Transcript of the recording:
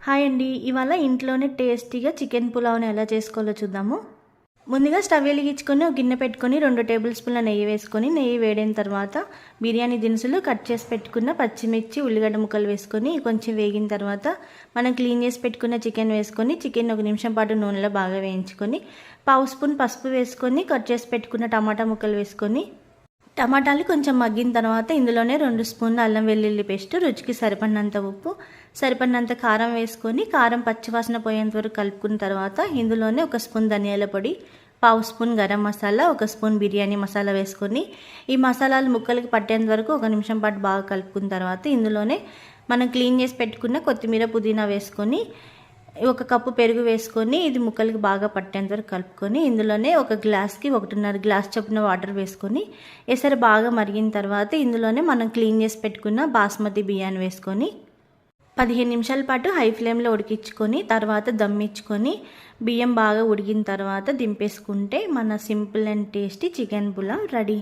Hi అండి. ఇవాళ ఇంట్లోనే టేస్టీగా చికెన్ పులావ్ని ఎలా చేసుకోవాలో చూద్దాము. ముందుగా స్టవ్ వెలిగించుకొని ఒక గిన్నె పెట్టుకొని 2 టేబుల్ స్పూన్ల నెయ్యి వేసుకొని, నెయ్యి వేడైన తర్వాత బిర్యానీ దినుసులు కట్ చేసి పెట్టుకున్న పచ్చిమిర్చి, ఉల్లిగడ్డ ముక్కలు వేసుకొని కొంచెం వేగిన తర్వాత మనం క్లీన్ చేసి పెట్టుకున్న చికెన్ వేసుకొని, చికెన్ 1 నిమిషం పాటు నూనెలో బాగా వేయించుకొని, పావు స్పూన్ పసుపు వేసుకొని, కట్ చేసి పెట్టుకున్న టమాటా ముక్కలు వేసుకొని, టమాటాలు కొంచెం మగ్గిన తర్వాత ఇందులోనే 2 స్పూన్ల అల్లం వెల్లుల్లి పేస్ట్, రుచికి సరిపడినంత ఉప్పు, సరిపడినంత కారం వేసుకొని కారం పచ్చివాసన పోయేంత వరకు కలుపుకున్న తర్వాత ఇందులోనే 1 స్పూన్ ధనియాల పొడి, పావు స్పూన్ గరం మసాలా, 1 స్పూన్ బిర్యానీ మసాలా వేసుకొని ఈ మసాలాలు ముక్కలకి పట్టేంత వరకు 1 నిమిషం పాటు బాగా కలుపుకున్న తర్వాత ఇందులోనే మనం క్లీన్ చేసి పెట్టుకున్న కొత్తిమీర, పుదీనా వేసుకొని 1 కప్పు పెరుగు వేసుకొని ఇది ముక్కలకి బాగా పట్టేంత వరకు కలుపుకొని ఇందులోనే 1 గ్లాస్కి 1.5 గ్లాస్ చొప్పున వాటర్ వేసుకొని ఎసరు బాగా మరిగిన తర్వాత ఇందులోనే మనం క్లీన్ చేసి పెట్టుకున్న బాస్మతి బియ్యాన్ని వేసుకొని 15 నిమిషాల పాటు హై ఫ్లేమ్లో ఉడికించుకొని తర్వాత దమ్ ఇచ్చుకొని బియ్యం బాగా ఉడికిన తర్వాత దింపేసుకుంటే మన simple and tasty chicken pulao ready.